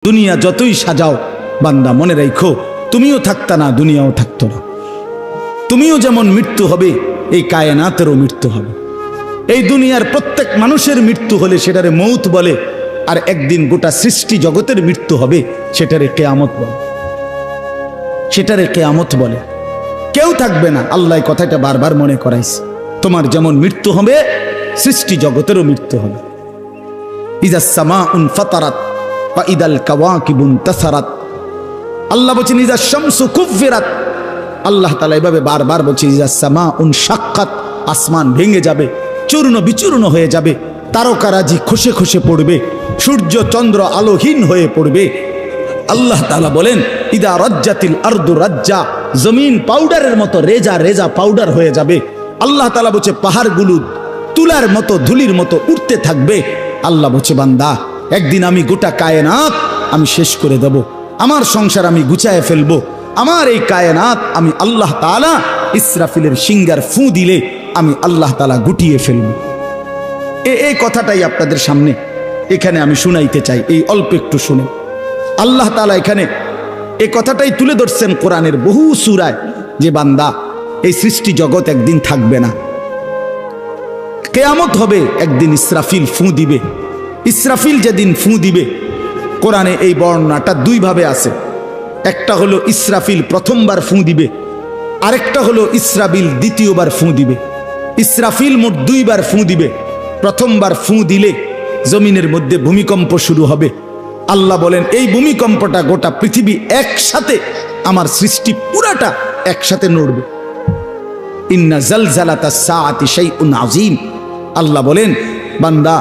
দুনিয়া যতই সাজাও বান্দা মনে রাখো তুমিও থাকতা না, দুনিয়াও থাকতো না। তুমিও যেমন মৃত্যু হবে, এই কায়নাতেরও মৃত্যু হবে। এই দুনিয়ার প্রত্যেক মানুষের মৃত্যু হলে সেটারে মৌত বলে, আর একদিন গোটা সৃষ্টি জগতের মৃত্যু হবে সেটারে কিয়ামত বলে। সেটারে কিয়ামত বলে। কেউ থাকবে না, আল্লাহ কথাটা বারবার মনে করাইছে। তোমার যেমন মৃত্যু হবে, সৃষ্টি জগতেরও মৃত্যু হবে। ইজাস সামাউন ফাতারাত ওয়া ইদাল কাওয়াকিবুন তাসারাত। আল্লাহ বলেছেন ইজাস শামসু কুফিরাত। আল্লাহ তাআলা এভাবে বারবার বলছে ইজাস সামাউন শাক্কাত, আসমান ভেঙে যাবে, চূর্ণ বিচূর্ণ হয়ে যাবে, তারকারাজি খসে খসে পড়বে, সূর্য চন্দ্র আলোহীন হয়ে পড়বে। আল্লাহ তাআলা বলেন ইদা রাজ্জাতিল আরদু রাজ্জা, জমিন পাউডারের মতো রেজা রেজা পাউডার হয়ে যাবে। আল্লাহ তাআলা বলছে পাহাড়গুলো তুলার মতো ধুলির মতো উঠতে থাকবে। আল্লাহ বলছে বান্দা একদিন আমি গোটা কায়নাত আমি শেষ করে দেব, আমার সংসার আমি গুছায় ফেলবো, আমার এই কায়নাত আমি আল্লাহ তাআলা ইসরাফিলের সিঙ্গার ফু দিলে আমি আল্লাহ তাআলা গুটিয়ে ফেলবো। এই কথাটাই আপনাদের সামনে এখানে আমি শুনাইতে চাই, এই অল্প একটু শুনে। আল্লাহ তাআলা এখানে এই কথাটাই তুলে ধরছেন কোরআনের বহু সূরায়, যে বান্দা এই সৃষ্টি জগৎ একদিন থাকবে না, কিয়ামত হবে, একদিন ইসরাফিল ফু দিবে। ইসরাফিল যেদিন ফু দিবে, কোরআনে এই বর্ণনাটা দুই ভাবে আছে। একটা হলো ইসরাফিল প্রথমবার ফু দিবে, আরেকটা হলো ইসরাফিল দ্বিতীয়বার ফু দিবে। ইসরাফিল মোট দুইবার ফু দিবে। প্রথমবার ফু দিলে জমিনের মধ্যে ভূমিকম্প শুরু হবে। আল্লাহ বলেন এই ভূমিকম্পটা গোটা পৃথিবী একসাথে, আমার সৃষ্টি পুরাটা একসাথে নড়বে। ইন্না জালজালাতাস সাআতি শাইউন আযীম। আল্লাহ বলেন বান্দা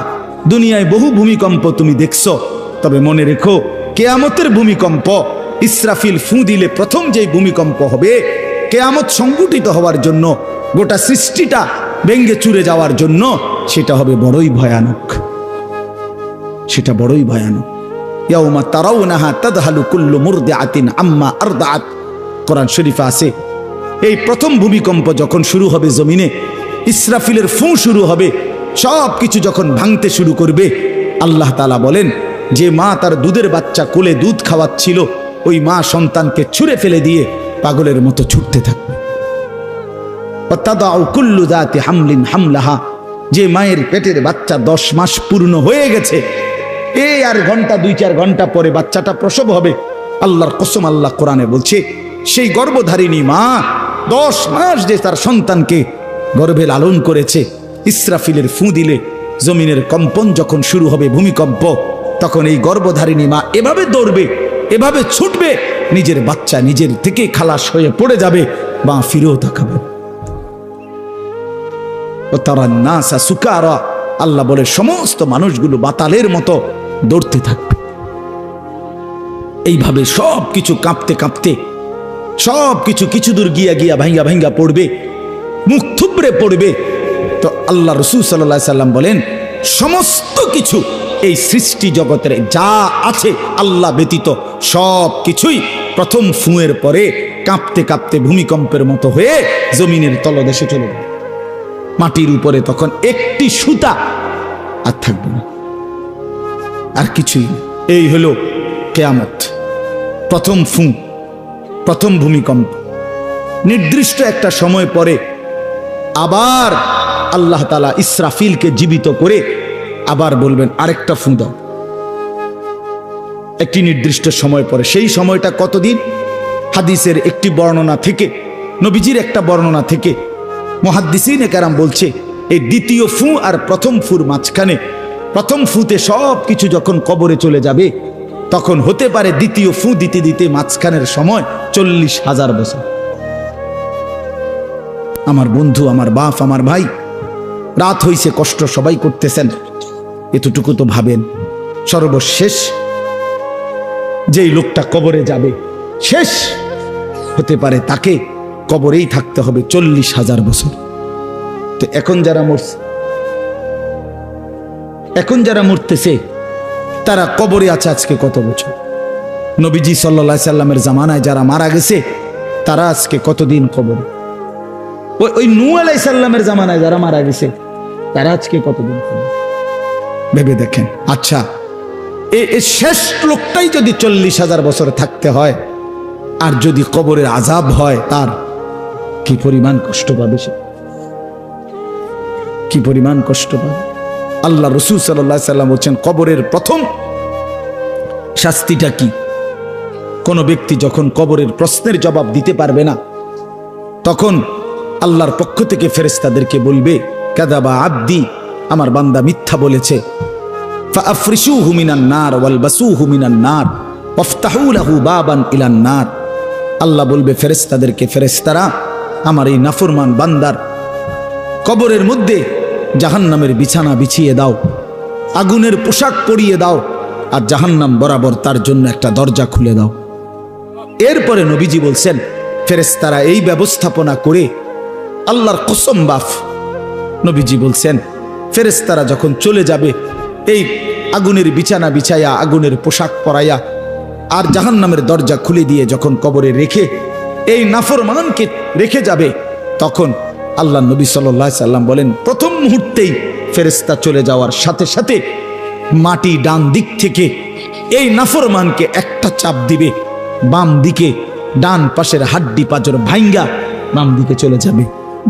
দুনিয়ায় বহু ভূমিকম্প তুমি দেখছো, তবে মনে রেখো কিয়ামতের ভূমিকম্প, ইসরাফিল ফু দিলে প্রথম যে ভূমিকম্প হবে, কিয়ামত সংঘটিত হওয়ার জন্য, গোটা সৃষ্টিটা ভেঙে চুরে যাওয়ার জন্য, সেটা হবে বড়ই ভয়ানক। সেটা বড়ই ভয়ানক। ইয়াউমা তারাউনাহা তাদহালু কুল্লু মুরদিআতিন আম্মা আরদাআত। কোরআন শরীফে আছে এই প্রথম ভূমিকম্প যখন শুরু হবে জমিনে, ইসরাফিলের ফু শুরু হবে, সব কিছু যখন ভাঙতে শুরু করবে, আল্লাহ তাআলা বলেন যে মা তার দুধের বাচ্চা কোলে দুধ খাওয়াচ্ছিল, ওই মা সন্তানকে ছুঁড়ে ফেলে দিয়ে পাগলের মতো ছুটতে থাকবে। ওয়াতাদাউ কুল্লু যাতি হামলিন হামলাহা, যে মায়ের পেটের বাচ্চা 10 মাস পূর্ণ হয়ে গেছে, এই আর ঘন্টা 2-4 ঘন্টা পরে বাচ্চাটা প্রসব হবে। আল্লাহর কসম, আল্লাহ কোরআনে বলছে সেই গর্ভধারিণী মা 10 মাস যে তার সন্তানকে গর্ভে লালন করেছে, ইসরাফিলের ফু দিলে জমিনের কম্পন যখন শুরু হবে, ভূমিকম্প, তখন এই গর্ভধারিণী মা এভাবে দৌড়বে, এভাবে ছুটবে, নিজের বাচ্চা নিজের থেকে খালাস হয়ে পড়ে যাবে, বা ফিরেও তাকাবে। ও তারা নাসা সুকারা, আল্লাহ বলে সমস্ত মানুষগুলো বাতালের মতো দৌড়তে থাকবে। এইভাবে সব কিছু কাঁপতে কাঁপতে সব কিছু কিছু দূর গিয়া গিয়া ভাঙ্গা ভাঙ্গা পড়বে, মুখ থুবড়ে পড়বে। তো আল্লাহ রাসূল সাল্লাল্লাহু আলাইহি সাল্লাম বলেন সমস্ত কিছু এই সৃষ্টি জগতের যা আছে আল্লাহ ব্যতীত সব কিছুই প্রথম ফুঁয়ের পরে কাঁপতে কাঁপতে ভূমিকম্পের মতো হয়ে জমিনের তলদেশে চলে যাবে। মাটির উপরে তখন একটি সুতা আর থাকবে না, আর কিছুই না। এই হলো কিয়ামত, প্রথম ফু, প্রথম ভূমিকম্প। নির্দিষ্ট একটা সময় পরে আবার আল্লাহ তাআলা ইসরাফিলকে জীবিত করে আবার বলবেন আরেকটা ফু দাও, একটি নির্দিষ্ট সময় পরে। সেই সময়টা কতদিন? হাদিসের একটি বর্ণনা থেকে, নবীজির একটা বর্ণনা থেকে মুহাদ্দিসিনে কেরাম বলছে এই দ্বিতীয় ফু আর প্রথম ফুর মাঝখানে, প্রথম ফুতে সব কিছু যখন কবরে চলে যাবে, তখন হতে পারে দ্বিতীয় ফু দিতে দিতে মাঝখানের সময় 40,000 বছর। আমার বন্ধু, আমার বাপ, আমার ভাই, রাত হইছে, কষ্ট সবাই করতেছেন, এতটুকু তো ভাবেন সর্বশেষ যেই লোকটা কবরে যাবে, শেষ হতে পারে তাকে কবরেই থাকতে হবে 40,000 বছর। তো এখন যারা মরতেছে তারা কবরে আছে আজকে কত বছর? নবীজি সাল্লাল্লাহু আলাইহি সাল্লামের জামানায় যারা মারা গেছে তারা আজকে কতদিন কবরে? ওই নূহ আলাইহিস সালামের জামানায় যারা মারা গেছে তারা আজকে কতদিন কবরে? ভেবে দেখেন। আচ্ছা, এই শেষ লোকটাই যদি 40,000 বছর থাকতে হয়, আর যদি কবরের আযাব হয়, তার কি পরিমাণ কষ্ট পাবে সে, কি পরিমাণ কষ্ট পাবে। আল্লাহ রাসূল সাল্লাল্লাহু আলাইহি সাল্লাম বলেন, কবরের প্রথম শাস্তিটা কি? কোন ব্যক্তি যখন কবরের প্রশ্নের জবাব দিতে পারবে না, তখন আল্লাহর পক্ষ থেকে ফেরেশতাদেরকে বলবে, কাযাবা আব্দি, আমার বান্দা মিথ্যা বলেছে। ফাআফরিশুহু মিনান নার ওয়ালবাসুহু মিনান নার ওয়াফতাহু লাহু বাবান ইলান নার। আল্লাহ বলবে ফেরেশতাদেরকে, ফেরেশতারা আমার এই নাফরমান বান্দার কবরের মধ্যে জাহান্নামের বিছানা বিছিয়ে দাও, আগুনের পোশাক পরিয়ে দাও, আর জাহান্নাম বরাবর তার জন্য একটা দরজা খুলে দাও। এরপরে নবীজি বলছেন, ফেরেশতারা এই ব্যবস্থাপনা করে, আল্লাহর কসম বাফ, নবীজি বলছেন ফেরেশতারা যখন চলে যাবে, এই আগুনের বিছানা বিছাইয়া, আগুনের পোশাক পরাইয়া, আর জাহান্নামের দরজা খুলে দিয়ে যখন কবরে রেখে এই নাফরমানকে রেখে যাবে, তখন আল্লাহ নবী সাল্লাল্লাহু আলাইহি সাল্লাম বলেন, প্রথম মুহূর্তেই ফেরেশতা চলে যাওয়ার সাথে সাথে মাটি ডান দিক থেকে এই নাফরমানকে একটা চাপ দিবে, বাম দিকে ডান পাশের হাড্ডি পাঁজর ভাঙ্গা বাম দিকে চলে যাবে।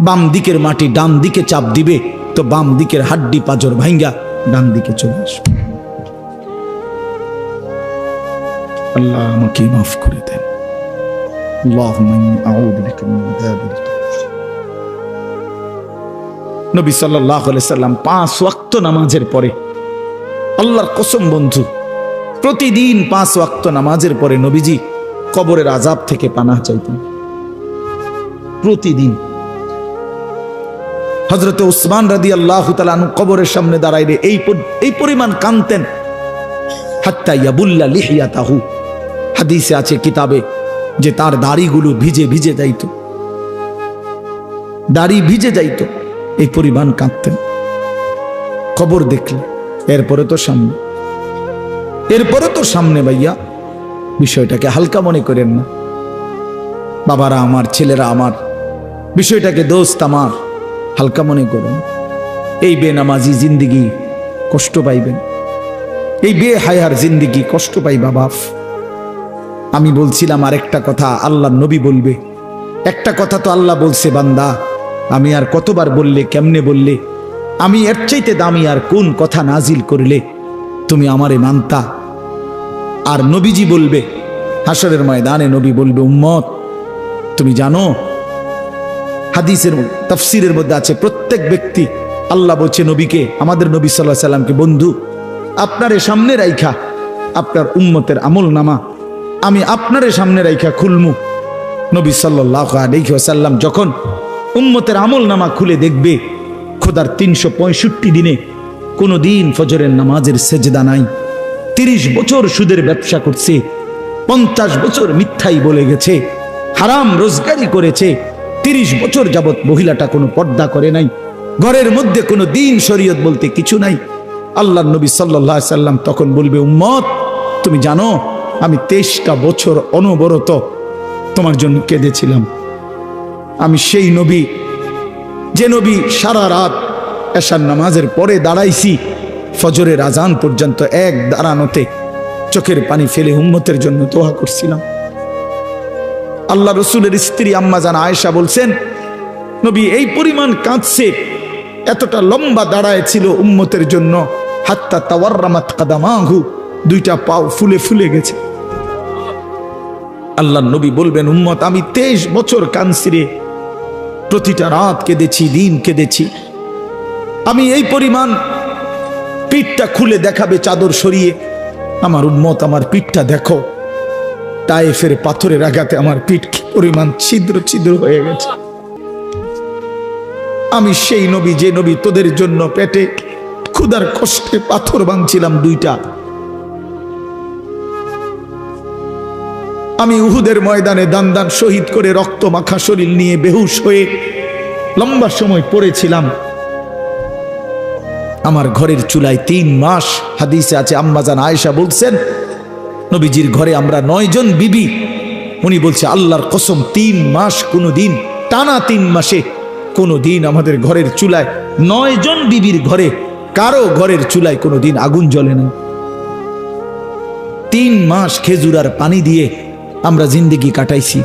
বাম দিকের মাটি ডান দিকে চাপ দিবে, তো বাম দিকের হাড্ডি পাঁজর ভাঙ্গা ডান দিকে চলে আসবে। আল্লাহ আমাকে মাফ করে দেন। আল্লাহুম্মা ইন্নী আউযু বিকা মিন আযাবিল কবর। নবী সাল্লাল্লাহু আলাইহি সাল্লাম 5 ওয়াক্ত নামাজের পরে, আল্লাহর কসম বন্ধু, প্রতিদিন 5 ওয়াক্ত নামাজের পরে নবীজি কবরের আযাব থেকে পানাহ চাইতেন। প্রতিদিন। হযরত উসমান রাদিয়াল্লাহু তাআলা আনহু কবরের সামনে দাঁড়াইলে এই পরিমাণ কাঁদতেন, হাত্তা ইয়াবুল্লা লিহিয়াতাহু। হাদিসে আছে কিতাবে যে তার দাড়িগুলো ভিজে ভিজে যাইত, দাড়ি ভিজে যাইত, এই পরিমাণ কাঁদতেন কবর দেখলে। এরপরে তো সামনে ভাইয়া, বিষয়টাকে হালকা মনে করেন না। বাবারা আমার, ছেলেরা আমার, বিষয়টাকে দোস্ত আমার, হালকা মনে করুন। এই বেনামাজি জিন্দিগি কষ্ট পাইবেন, এই বেহায়ার জিন্দিগি কষ্ট পাইবা বাপ। আমি বলছিলাম আরেকটা কথা আল্লাহ নবী বলবে, একটা কথা তো আল্লাহ বলছে, বান্দা আমি আর কতবার বললে, কেমনে বললে, আমি এর চাইতে দামি আর কোন কথা নাজিল করলে তুমি আমারে মানতা। আর নবীজি বলবে হাসরের ময়দানে, নবী বলবে, উম্মত তুমি জানো, হাদিসের তাফসীরের মধ্যে আছে, প্রত্যেক ব্যক্তি, আল্লাহ বলছে নবীকে, আমাদের নবী সাল্লাল্লাহু আলাইহি সাল্লামকে, বন্ধু আপনারে সামনে রাইখা আপনার উম্মতের আমল নামা আমি আপনারে সামনে রাইখা খুলমু। নবী সাল্লাল্লাহু আলাইহি ওয়াসাল্লাম যখন উম্মতের আমল নামা খুলে দেখবে, খোদার 365 দিনে কোনো দিন ফজরের নামাজের সেজদা নাই, 30 বছর সুদের ব্যবসা করছে, 50 বছর মিথ্যাই বলে গেছে, হারাম রোজগারি করেছে, 30 বছর যাবত মহিলাটা কোনো পর্দা করে নাই, ঘরের মধ্যে কোনো দিন শরীয়ত বলতে কিছু নাই। আল্লাহর নবী সাল্লাল্লাহু আলাইহি সাল্লাম তখন বলবে, উম্মত তুমি জানো আমি 23টা বছর অনবরত তোমার জন্য কেঁদেছিলাম। আমি সেই নবী, যে নবী সারা রাত এশার নামাজের পরে দাঁড়াইছি ফজরের আজান পর্যন্ত, এক দাঁড়ানোতে চোখের পানি ফেলে উম্মতের জন্য দোয়া করছিলাম। আল্লাহ রসুলের স্ত্রী আম্মা জান আয়েশা বলছেন, নবী এই পরিমাণ কাঁদছে, এতটা লম্বা দাঁড়ায় ছিল উম্মতের জন্য, হাত্তা তাওয়াররামাত কাদামাহু, 2টা পাও ফুলে ফুলে গেছে। আল্লাহ নবী বলবেন, উম্মত আমি 23 বছর কাঁদছি রে, প্রতিটা রাত কেঁদেছি, দিন কেঁদেছি। আমি এই পরিমাণ, পিঠটা খুলে দেখাবে চাদর সরিয়ে, আমার উম্মত আমার পিঠটা দেখো, তায়েফের পাথরের আঘাতে আমার পিঠ কি পরিমাণ ছিদ্র ছিদ্র হয়ে গেছে। আমি সেই নবী, যে নবী তোদের জন্য পেটে ক্ষুধার কষ্টে পাথর ভাঙছিলাম 2টা। আমি উহুদের ময়দানে দান দান শহীদ করে রক্ত মাখা শরীর নিয়ে বেহুশ হয়ে লম্বা সময় পড়েছিলাম। আমার ঘরের চুলায় 3 মাস, হাদিসে আছে আম্মা জান আয়েশা বলছেন, নবীজির ঘরে আমরা 9 জন বিবি, উনি বলছে আল্লাহর কসম 3 মাস, কোনো দিন টানা 3 মাসে কোনো দিন আমাদের ঘরের চুলায়, 9 জন বিবির ঘরে কারো ঘরের চুলায় কোনো দিন আগুন জ্বলে না। 3 মাস খেজুর আর পানি দিয়ে আমরা জিন্দেগি কাটাইছি।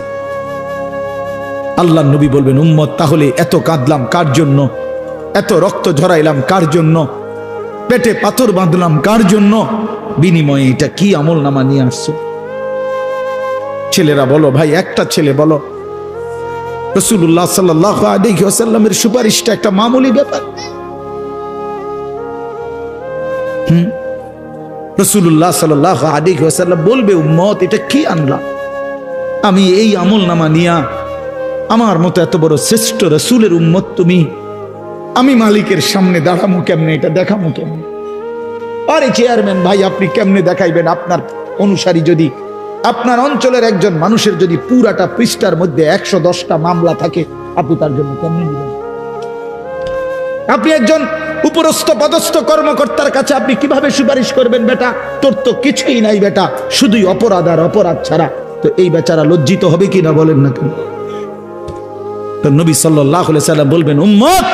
আল্লাহর নবী বলবেন, উম্মত তাহলে এত কাঁদলাম কার জন্য, এত রক্ত ঝরাইলাম কার জন্য, পেটে পাথর বাঁধলাম কার জন্য, বিনিময়ে এটা কি আমল নামা নিয়ে আসছো? ছেলেরা বলো ভাই, একটা ছেলে বলো রাসূলুল্লাহ সাল্লাল্লাহু আলাইহি ওয়াসাল্লামের সুপারিশটা একটা মামুলি ব্যাপার। রাসূলুল্লাহ সাল্লাল্লাহু আলাইহি ওয়াসাল্লাম বলবে, উম্মত এটা কি আনলা? আমি এই আমল নামা নিয়া আমার মতো এত বড় শ্রেষ্ঠ রাসূলের উম্মত তুমি, আমি মালিকের সামনে দাঁড়ামু কেমনে, এটা দেখামু কেমনে? আরে চেয়ারম্যান ভাই, আপনি কেমনে দেখাইবেন? আপনার অনুসারী যদি, আপনার অঞ্চলের একজন মানুষের যদি পুরাটা পৃষ্ঠার মধ্যে 110টা মামলা থাকে, আপনি তার জন্য কেমনে দিবেন? আপনি একজন উপরস্থ পদস্থ কর্মকর্তার কাছে আপনি কিভাবে সুপারিশ করবেন? বেটা তোর তো কিছুই নাই বেটা, শুধুই অপরাধ আর অপরাধ ছাড়া। তো এই বেচারা লজ্জিত হবে কিনা বলেন না কেন? তো নবী সাল্লাল্লাহু আলাইহি সাল্লাম বলবেন, উম্মত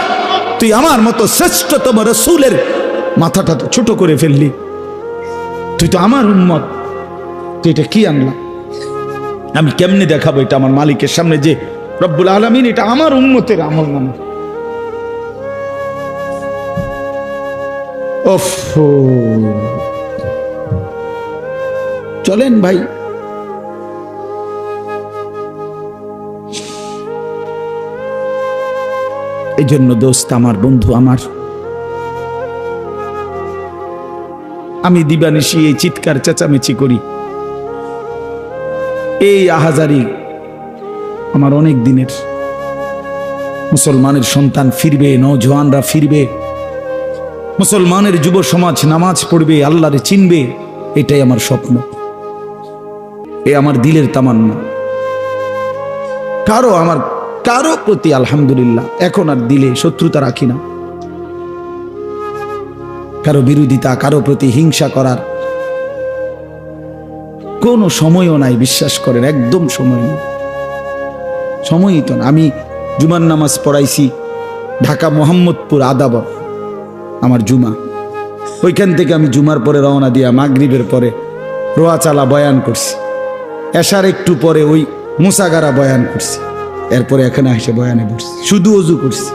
তুই আমার মতো শ্রেষ্ঠতম রাসূলের মাথাটা তো ছোট করে ফেললি, তুই তো আমার উম্মত, তুই এটা কি আনলা? আমি কেমনে দেখাবো এটা আমার মালিকের সামনে যে রব্বুল আলামিন এটা আমার উম্মতের আমল নামা? চলেন ভাই, এই জন্য দোস্ত আমার, বন্ধু আমার, আমি দিবানিশি এই চিৎকার চেঁচামেচি করি, এই আহাজারি আমার অনেক দিনের। মুসলমানের সন্তান ফিরবে, নওজোয়ানরা ফিরবে, মুসলমানের যুব সমাজ নামাজ পড়বে, আল্লাহরে চিনবে, এটাই আমার স্বপ্ন, এ আমার দিলের তামান্না। কারো প্রতি আলহামদুলিল্লাহ এখন আর দিলে শত্রুতা রাখি না, কারো বিরোধিতা, কারো প্রতি হিংসা করার কোনো সময়ও নাই, বিশ্বাস করেন, একদম সময় নেই, সময়ই তো না। আমি জুমার নামাজ পড়াইছি ঢাকা মোহাম্মদপুর আদাবর, আমার জুমা, ওইখান থেকে আমি জুমার পরে রওনা দিয়া মাগরিবের পরে রোয়াচালা বয়ান করছি, এশার একটু পরে ওই মুসাগারা বয়ান করছি, এরপরে এখানে এসে বয়ানে বসছি, শুধু অজু করছি,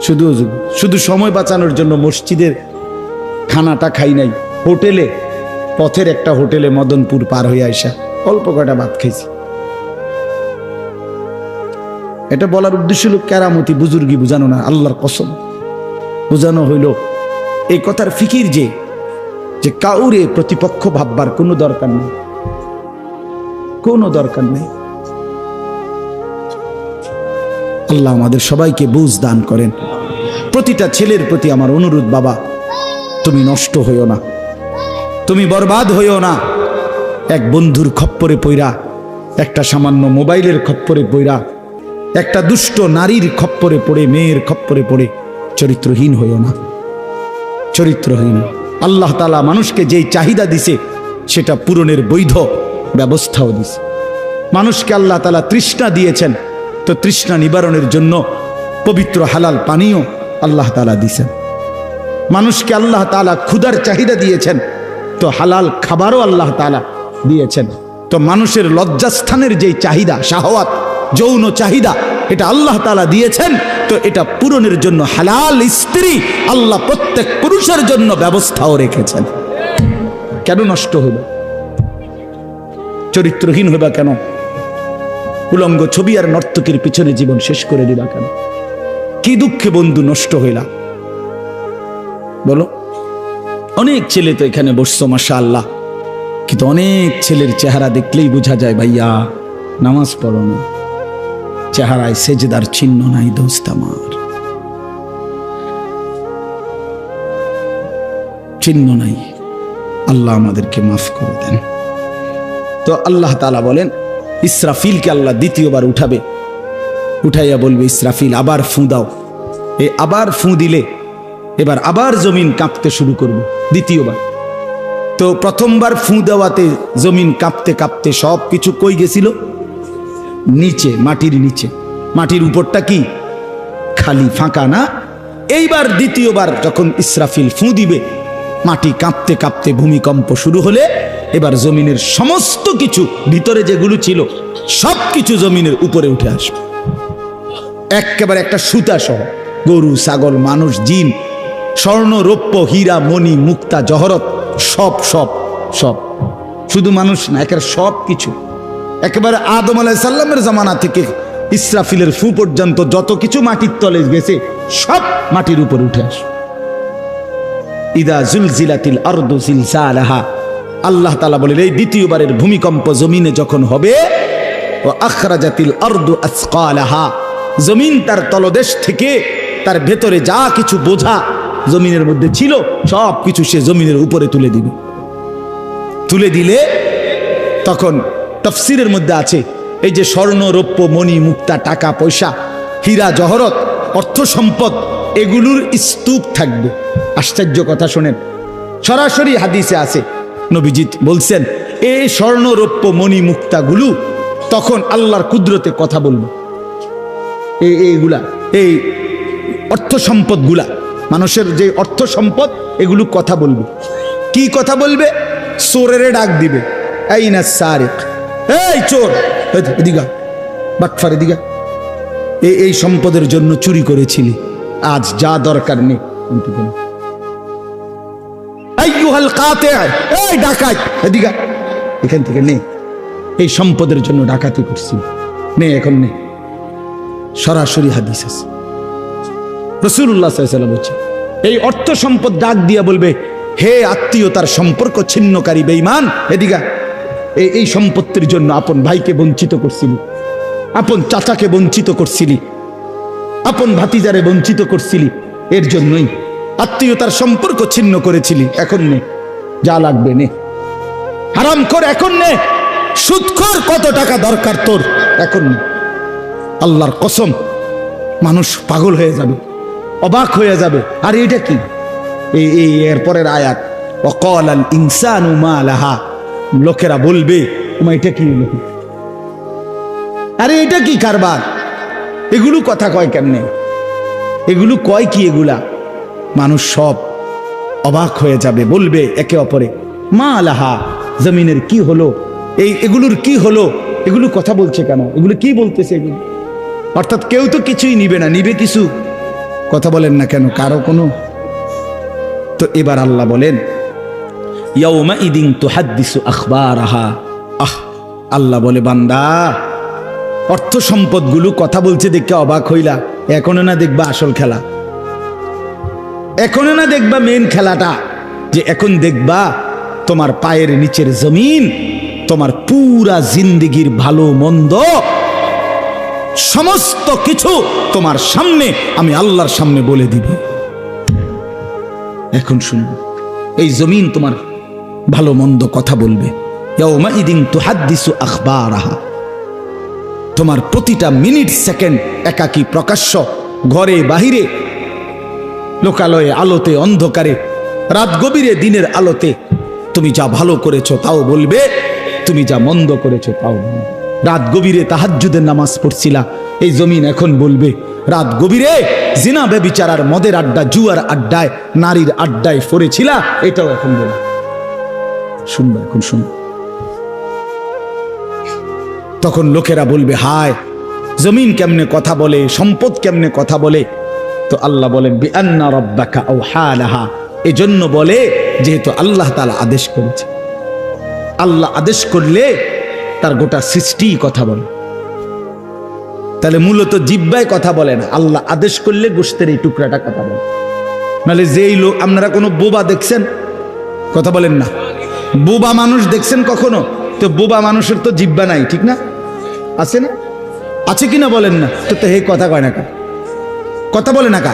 শুধু অজু, শুধু সময় বাঁচানোর জন্য মসজিদের খানাটা খাই নাই, হোটেলে, পথের একটা হোটেলে মদনপুর পার হয়ে আইসা অল্প কয়টা ভাত খাইছি। এটা বলার উদ্দেশ্য হলো কেরামতি বুজুর্গি বুঝানো না, আল্লাহর কসম বুঝানো হইল এই কথার ফিকির যে কাউরে প্রতিপক্ষ ভাববার কোনো দরকার নেই, কোনো দরকার নেই। আল্লাহ আমাদের সবাইকে বুঝ দান করেন। প্রতিটা ছেলের প্রতি আমার অনুরোধ, বাবা তুমি নষ্ট হইও না, তুমি বরবাদ হইও না। এক বন্ধুর খপ্পরে পইরা, একটা সামান্য মোবাইলের খপ্পরে পইরা, একটা দুষ্ট নারীর খপ্পরে পড়ে, মেয়ের খপ্পরে পড়ে চরিত্রহীন হইও না, চরিত্রহীন। আল্লাহ তাআলা মানুষকে যেই চাহিদা দিছে সেটা পূরণের বৈধ ব্যবস্থাও দিছে। মানুষকে আল্লাহ তাআলা তৃষ্ণা দিয়েছেন, তো তৃষ্ণা নিবারণের জন্য পবিত্র হালাল পানীয় আল্লাহ তাআলা দিয়েছেন। মানুষকে আল্লাহ তাআলা ক্ষুধার চাহিদা দিয়েছেন, তো হালাল খাবারও আল্লাহ তাআলা দিয়েছেন। তো মানুষের লজ্জাস্থানের যেই চাহিদা, শাহওয়াত, যৌন চাহিদা, এটা আল্লাহ তাআলা দিয়েছেন, তো এটা পূরণের জন্য হালাল স্ত্রী আল্লাহ প্রত্যেক পুরুষের জন্য ব্যবস্থাও রেখেছেন। কেন নষ্ট হইবে? চরিত্রহীন হইবা কেন? উলঙ্গ ছবি আর নর্তকীর পিছনে জীবন শেষ করে দিবা কেন? কি দুঃখে বন্ধু নষ্ট হইলা বলো? অনেক ছেলে তো এখানে বসছো মাশাআল্লাহ, কিন্তু অনেক ছেলের চেহারা দেখলেই বোঝা যায় ভাইয়া নামাজ পড়ো না, চেহারায় সেজদার চিহ্ন নাই। দোস্ত আমার, চিহ্ন নাই। আল্লাহ আমাদেরকে মাফ করে দেন। তো আল্লাহ তাআলা বলেন, ইসরাফিলকে আল্লাহ দ্বিতীয়বার উঠাবে, উঠাইয়া বলবে, ইসরাফিল আবার ফুঁ দাও। এই আবার ফুঁ দিলে এবার আবার জমিন কাঁপতে শুরু করবে দ্বিতীয়বার। তো প্রথমবার ফুঁ দেওয়াতে জমিন কাঁপতে কাঁপতে সব কিছু কই গেছিল? নিচে, মাটির নিচে। মাটির উপরটা কি? খালি, ফাঁকা না? এইবার দ্বিতীয়বার যখন ইসরাফিল ফুঁ দিবে, মাটি কাঁপতে কাঁপতে ভূমিকম্প শুরু হলে এবার জমিনের সমস্ত কিছু ভিতরে যেগুলো ছিল সব কিছু জমিনের উপরে উঠে আসবে, একেবারে একটা সুতা সহ। গরু, ছাগল, মানুষ, জিন, স্বর্ণ, রৌপ্য, হীরা, মণি, মুক্তা, জহরত, সব সব সব, শুধু মানুষ না, একেবারে সব কিছু, একেবারে আদম আলাইহিস সালামের জামানা থেকে ইসরাফিলের ফু পর্যন্ত যত কিছু মাটির তলে গেছে সব মাটির উপর উঠে আসে। ইদা জুলজিলাতিল আরদু জিলজালাহা, আল্লাহ তাআলা বলেন এই দ্বিতীয়বারের ভূমিকম্প জমিনে যখন হবে, ও আখরাজাতিল আরদু আসকালাহা, জমিন তার তলদেশ থেকে তার ভেতরে যা কিছু বোঝা জমিনের মধ্যে ছিল সব কিছু সে জমিনের উপরে তুলে দিবে। তুলে দিলে তখন তাফসীরের মধ্যে আছে এই যে স্বর্ণ, রৌপ্য, মণি, মুক্তা, টাকা পয়সা, হীরা, জহরত, অর্থ সম্পদ, এগুলোর স্তূপ থাকবে। আশ্চর্য কথা শোনেন, সরাসরি হাদিসে আছে, নবীজি বলছেন এই স্বর্ণ, রৌপ্য, মণি, মুক্তাগুলো তখন আল্লাহর কুদরতে কথা বলবে। এইগুলা, এই অর্থ সম্পদগুলা, মানুষের যে অর্থ সম্পদ, এগুলো কথা বলবে। কি কথা বলবে? চোরেরে ডাক দিবে, আইনা সারিক, এই চোর, এদিকে বাটফার, এদিকে এই সম্পদের জন্য চুরি করেছিলি, আজ যা দরকার নেই। আইয়ুহাল কাতি, এই ডাকাত, এদিকে এখান থেকে নে, এই সম্পদের জন্য ডাকাতি করছি, নে এখন নে। সরাসরি হাদিস আছে, রাসূলুল্লাহ সাল্লাল্লাহু আলাইহি ওয়াসাল্লাম বলছেন এই অর্থ সম্পদ ডাক দিয়া বলবে, হে আত্মীয়তার সম্পর্ক ছিন্নকারী বেঈমান, এদিকে এই সম্পত্তির জন্য আপন ভাইকে বঞ্চিত করছিলি, আপন চাচাকে বঞ্চিত করছিলি, আপন ভাতিজারে বঞ্চিত করছিলি, এর জন্যই আত্মীয়তার সম্পর্ক ছিন্ন করেছিলি, এখন নে যা লাগবে নে, হারাম কর এখন নে, সুদখোর কত টাকা দরকার তোর এখন নে। আল্লাহর কসম, মানুষ পাগল হয়ে যাবে, অবাক হয়ে যাবে। আর এটা কি? এই এরপরের আয়াত, ওয়াকালাল ইনসানু মা লাহা, লোকেরা বলবে এটা কি হলো, আরে এটা কি কারবার, এগুলো কথা কয় কেমনে, এগুলো কয় কি, এগুলা মানুষ সব অবাক হয়ে যাবে, বলবে একে অপরে মা লাহা, জমিনের কি হলো, এগুলোর কি হলো, এগুলো কথা বলছে কেন, এগুলো কি বলতেছে এগুলো? অর্থাৎ কেউ তো কিছুই নিবে না, নিবে কিছু, কথা বলেন না কেন কারো কোনো। তো এবার আল্লাহ বলেন ইয়াউমা ইদিন তুহাদ্দিসু আখবারাহা, আল্লাহ বলে বান্দা অর্থ সম্পদগুলো কথা বলছে দেখে অবাক হইলা, এখনো না দেখবা আসল খেলা, এখনো না দেখবা মেন খেলাটা, যে এখন দেখবা তোমার পায়ের নিচের জমিন, তোমার পুরা জিন্দেগির ভালো মন্দ সমস্ত কিছু তোমার সামনে আমি আল্লাহর সামনে বলে দিব। এখন শুনবে, এই জমিন তোমার ভালো মন্দ কথা বলবে। ইয়াউমা ইদিন তুহাদ্দিসু আখবারাহা, তোমার প্রতিটা মিনিট সেকেন্ড একাকী প্রকাশ্য, ঘরে বাহিরে, লোকালয়ে, আলোতে, অন্ধকারে, রাত গভীরে, দিনের আলোতে, তুমি যা ভালো করেছো তাও বলবে, তুমি যা মন্দ করেছো তাও বলবে। রাত গভীরে তাহাজ্জুদের নামাজ পড়ছিলা, এই জমিন এখন বলবে রাত গভীরে জিনা ব্যভিচার, মদের আড্ডা, জুয়ার আড্ডায়, নারীর আড্ডায় পড়েছিলা, এটাও এখন বলবে। শুনবে, এখন শুনবে। তখন লোকেরা বলবে হায়, জমিন কেমনে কথা বলে, সম্পদ কেমনে কথা বলে। তো আল্লাহ বলেন বিআন্না রাব্বাকা আওহা লাহা, এজন্য বলে যেহেতু আল্লাহ তাআলা আদেশ করেছে। আল্লাহ আদেশ করলে তার গোটা সৃষ্টি কথা বলে, তাহলে মূলত জিহ্বায় কথা বলে না, আল্লাহ আদেশ করলে গোশতের এই টুকরাটা কথা বলে। নাহলে যেই লোক, আপনারা কোনো বোবা দেখছেন, কথা বলেন না, বোবা মানুষ দেখছেন কখনো? তো বোবা মানুষের তো জিহ্বা নাই, ঠিক না? আছে না? আছে কিনা বলেন না? তো হে কথা কয় না কা, কথা বলে না কা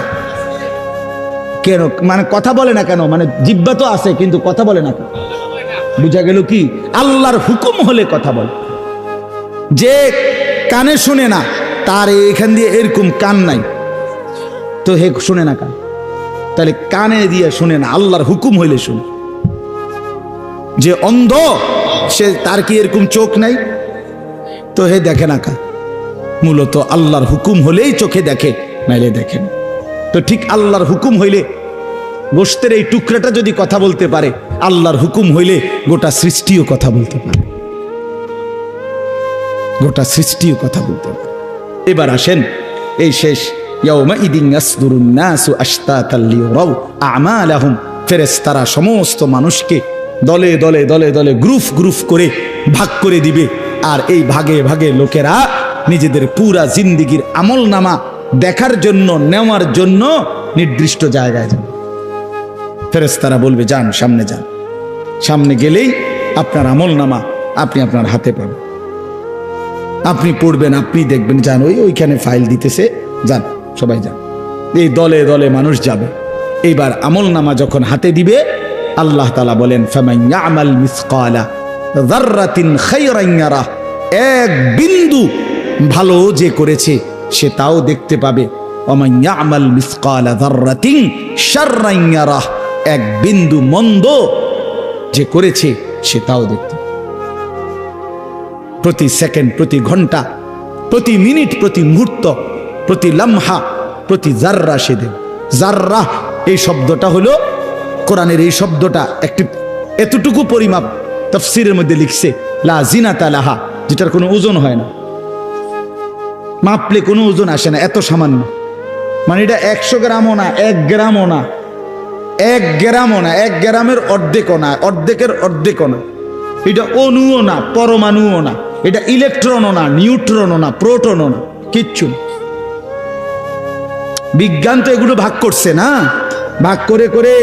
কেন, মানে কথা বলে না কেন, মানে জিহ্বা তো আছে কিন্তু কথা বলে না কা। বুঝা গেল কি? আল্লাহর হুকুম হলে কথা বলে। যে কানে শুনে না, তার এখান দিয়ে এরকম কান নাই, তো হে শুনে না কান, তাহলে কানে দিয়ে শুনে না, আল্লাহর হুকুম হইলে শুনে। যে অন্ধ, সে তার কি এরকম চোখ নাই, তো হে দেখে না কা। মূলত আল্লাহর হুকুম হলেই চোখে দেখে, নাইলে দেখেন। তো ঠিক আল্লাহর হুকুম হইলে গোশতের এই টুকরাটা যদি কথা বলতে পারে, আল্লাহর হুকুম হইলে গোটা সৃষ্টিও কথা বলতে পারে, গোটা সৃষ্টিও কথা বলতে পারে। এবার আসেন এই শেষ ইয়াউমাইদিন ইয়াসদুরুন নাসু আশতাতাল লিয়ারাউ আমালাহুম, ফেরেশতারা সমস্ত মানুষকে দলে দলে দলে দলে গ্রুপ গ্রুপ করে ভাগ করে দিবে। আর এই ভাগে ভাগে লোকেরা নিজেদের পুরা জিন্দেগির আমলনামা দেখার জন্য, নেওয়ার জন্য নির্দিষ্ট জায়গায় যাবে। ফেরেশতারা বলবে যান, সামনে যান। সামনে গেলেই আপনার আমলনামা আপনি আপনার হাতে পাবেন, আপনি পড়বেন, আপনি দেখবেন, যান ওইখানে ফাইল দিতেছে, যান সবাই যান। এই দলে দলে মানুষ যাবে। এইবার আমলনামা যখন হাতে দিবে, আল্লাহ তাআলা বলেন ফামান ইয়ামাল মিসকালা যাররাতিন খায়রান ইয়ারা, এক বিন্দু ভালো যে করেছে সে তাও দেখতে পাবে। ওমান ইয়ামাল মিসকালা যাররাতিন শাররান ইয়ারা, এক বিন্দু মন্দ যে করেছে সে তাও দেখতে পাবে। প্রতি সেকেন্ড, প্রতি ঘন্টা, প্রতি মিনিট, প্রতি মুহূর্ত, প্রতি লামহা, প্রতি জাররা সে দেবে। জাররা এই শব্দটা হলো কোরআনের, এই শব্দটা একটি এতটুকু পরিমাপ তাফসীরের মধ্যে লিখছে লা জিনাতা লাহা, যেটার কোনো ওজন হয় না, মাপলে কোনো ওজন আসে না, এত সামান্য। মানে এটা 100 গ্রামও না, 1 গ্রামও না, 1 গ্রামও না, 1 গ্রামের অর্ধেকও না, অর্ধেকের অর্ধেকও না। এটা অণুও না, পরমাণুও না, এটা ইলেকট্রনও না, নিউট্রনও না, প্রোটনও না, কিচ্ছু না। বিজ্ঞান তো এগুলো ভাগ করছে না, ভাগ করে করে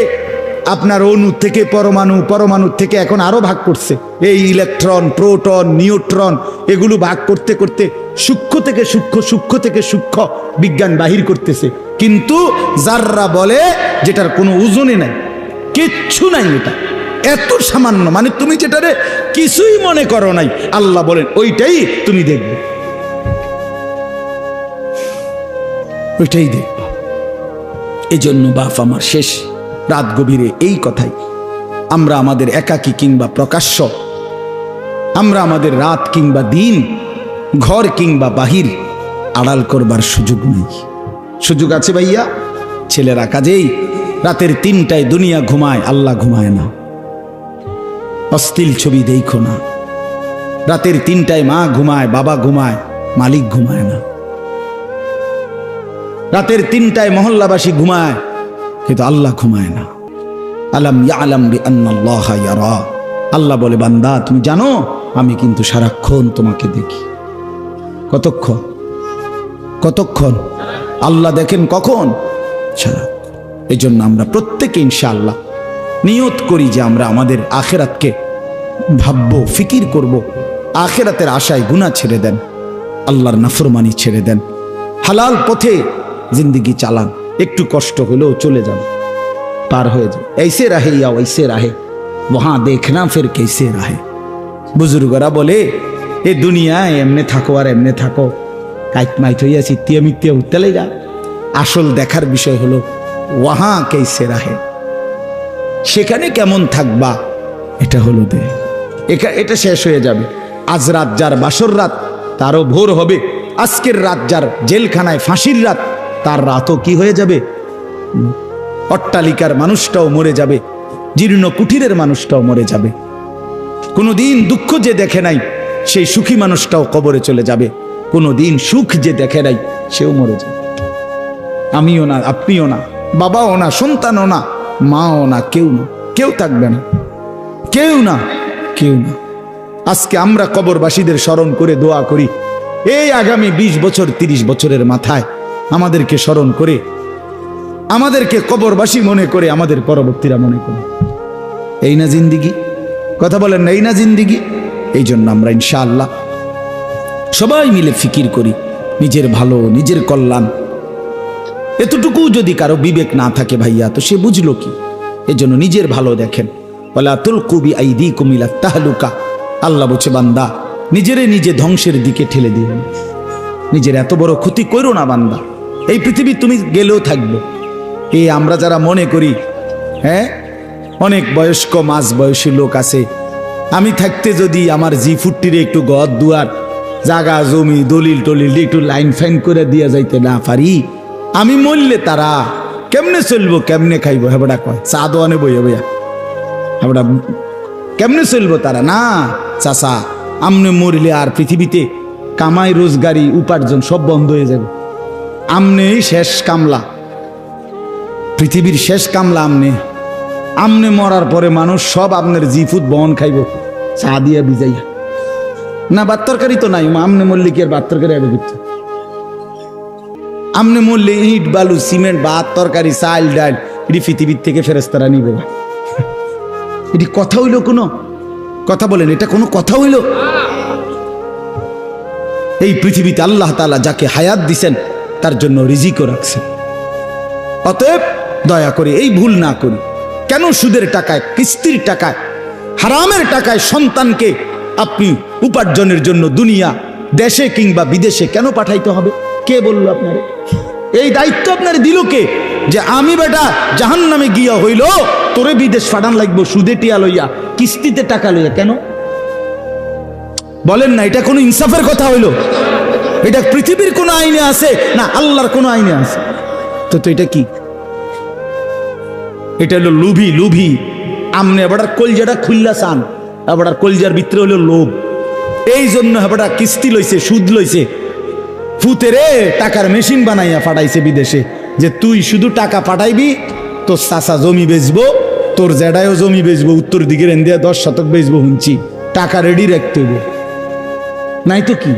আপনার অণু থেকে পরমাণু, পরমাণু থেকে এখন আরো ভাগ করছে। এই ইলেকট্রন, প্রোটন, নিউট্রন এগুলো ভাগ করতে করতে সূক্ষ্ম থেকে সূক্ষ্ম, সূক্ষ্ম থেকে সূক্ষ্ম বিজ্ঞান বাহির করতেছে। কিন্তু জাররা বলে যেটার কোনো ওজনই নাই, কিচ্ছু নাই, এটা এত সামান্য। মানে তুমি যেটারে কিছুই মনে করো নাই, আল্লাহ বলেন ওইটাই তুমি দেখবে, ওইটাই দেখবে। এই জন্য বাপ আমার শেষ রাত গভীরে এই কথাই, আমরা আমাদের একাকী কিংবা প্রকাশ্য, আমরা আমাদের রাত কিংবা দিন, ঘর কিংবা বাহির আড়াল করবার সুযোগ নেই। সুযোগ আছে ভাইয়া? ছেলেরা কাজেই রাতের 3টায় দুনিয়া ঘুমায়, আল্লাহ ঘুমায় না। অশ্লীল ছবি দেখো না। রাতের 3টায় মা ঘুমায়, বাবা ঘুমায়, মালিক ঘুমায় না। রাতের 3টায় মহল্লাবাসী ঘুমায়, কিন্তু আল্লাহ ঘুমায় না। আলাম ইয়ালাম বিআন্নাল্লাহা ইয়ারা, আল্লাহ বলে বান্দা তুমি জানো আমি কিন্তু সারাক্ষণ তোমাকে দেখি। কতক্ষণ? কতক্ষণ? আল্লাহ দেখেন কখন? সারাক্ষণ। এই জন্য আমরা প্রত্যেকে ইনশাআল্লাহ নিয়ত করি যে আমরা আমাদের আখেরাতকে ভাববো, ফিকির করব। আখেরাতের আশায় গুনাহ ছেড়ে দেন, আল্লাহর নাফরমানি ছেড়ে দেন, হালাল পথে জিন্দেগি চালান। একটু কষ্ট হলেও চলে যান, পার হয়ে যান। ऐसे रहे या वैसे रहे वहां देखना फिर कैसे रहे। বুজুর্গরা বলে এ দুনিয়ায় এমনে থাকো আর এমনে থাকো, কাইট মাইট হইয়া চিত্তিয়া মিত্তিয়া উত্তালে যা। আসল দেখার বিষয় হলো ওয়াহা কেসে রাহে, সেখানে কেমন থাকবা, এটা হলো দে। এটা শেষ হয়ে যাবে। আজ রাত যার বাসর রাত, তারও ভোর হবে। আজকের রাত যার জেলখানায় ফাঁসির রাত, তার রাতও কি হয়ে যাবে? অট্টালিকার মানুষটাও মরে যাবে, জীর্ণ কুঠিরের মানুষটাও মরে যাবে। কোনোদিন দুঃখ যে দেখে নাই সেই সুখী মানুষটাও কবরে চলে যাবে। কোনোদিন সুখ যে দেখে নাই সেও মরে যাবে। আমিও না, আপনিও না, বাবাও না, সন্তানও না, মাও না, কেউ না, কেউ থাকবে না, কেউ না, কেউ না। আজকে আমরা কবরবাসীদের স্মরণ করে দোয়া করি, এই আগামী 20 বছর 30 বছরের মাথায় আমাদেরকে স্মরণ করে, আমাদেরকে কবরবাসী মনে করে, আমাদের পরবর্তীরা মনে করে। এই না জিন্দিগি? কথা বলেন না, এই না জিন্দিগি? এই জন্য আমরা ইনশাআল্লাহ সবাই মিলে ফিকির করি নিজের ভালো, নিজের কল্যাণ। এতটুকু যদি কারো বিবেক না থাকে ভাইয়া, তো সে বুঝলো কি? এই জন্য নিজের ভালো দেখেন। ওয়ালা তুলকু বিআইদিকুম ইলা তাহলুকা, আল্লাহ বলছে বান্দা নিজেরে নিজে ধ্বংসের দিকে ঠেলে দিও না, নিজের এত বড় ক্ষতি করো না বান্দা। এই পৃথিবী তুমি গেলেও থাকবে। এই আমরা যারা মনে করি, হ্যাঁ অনেক বয়স্ক মাঝ বয়সী লোক আছে, আমি থাকতে যদি আমার জি40 একটু ঘর দুয়ার জাগা জমি দলিল টলিল একটু লাইন ফাইন করে দিয়া যাইতে না পারি, আমি মরলে তারা কেমনে চলবো কেমনে খাইবো হেবড়া কয় চা দোয়ানে বইয়া বইয়া হেবড়া কেমনে চলবো তারা না চাচা আমনে মরিলে আর পৃথিবীতে কামাই রোজগারি উপার্জন সব বন্ধ হয়ে যাবে আমনেই শেষ কামলা পৃথিবীর শেষ কামলা আমনে মরার পরে মানুষ সব আপনার জিফুত বহন খাইব চা দিয়া ভিজাইয়া না ভাত তরকারি তো নাই আমনে মরলে কি আর ভাত তরকারি আগে করতে আমনে মরলে ইট বালু সিমেন্ট ভাত তরকারি চাল ডাল এটি পৃথিবীর থেকে ফেরেস্তারা নিবে না এটি কথা হইল কোনো কথা বলেন এটা কোনো কথা হইল এই পৃথিবীতে আল্লাহ তাআলা যাকে হায়াত দিছেন তার জন্য রিজিকও রাখছেন অতএব দয়া করে এই ভুল না করি কেন সুদের টাকায় কিস্তির টাকায় হারামের টাকায় সন্তানকে আপনি উপার্জনের জন্য দুনিয়া দেশে কিংবা বিদেশে কেন পাঠাইতে হবে কে বলল আপনারে এই দায়িত্ব আপনার দিল কে যে আমি বেটা জাহান্নামে গিয়া হইল তোরে বিদেশ পাঠান লাগবো সুদে টিয়া লইয়া কিস্তিতে টাকা লইয়া কেন বলেন না এটা কোনো ইনসাফের কথা হইল এটা পৃথিবীর কোন আইনে আছে না আল্লাহর কোন আইনে আছে তো এটা কি এটা হলো লুভি আমনে আবার কলজাটা খুললা চান আবার কলজার ভিতরে হলো লোভ এই জন্য আবার কিস্তি লইছে সুদ লইছে ফুতেরে টাকার মেশিন বানাইয়া পাঠাইছে বিদেশে যে তুই শুধু টাকা পাঠাইবি তোর চাচা জমি বেচবো তোর জেডায়ও জমি বেচবো উত্তর দিকের এন্দিয়া 10 শতক বেচবো হুঁচি টাকা রেডি রাখতে হইব নাই তো কি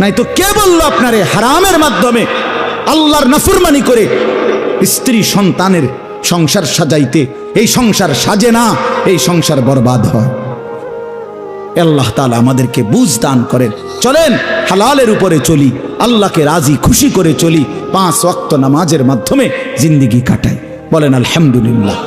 নাই তো কে বললো আপনারে হারামের মাধ্যমে আল্লাহর নাফরমানি করে স্ত্রী সন্তানের সংসার সাজাইতে এই সংসার সাজে না এই সংসার বরবাদ হয় আল্লাহ তাআলা আমাদেরকে বুঝ দান করেন চলেন হালালের উপরে চলি আল্লাহকে রাজি খুশি করে চলি 5 ওয়াক্ত নামাজের মাধ্যমে জিন্দেগি কাটাই বলেন আলহামদুলিল্লাহ।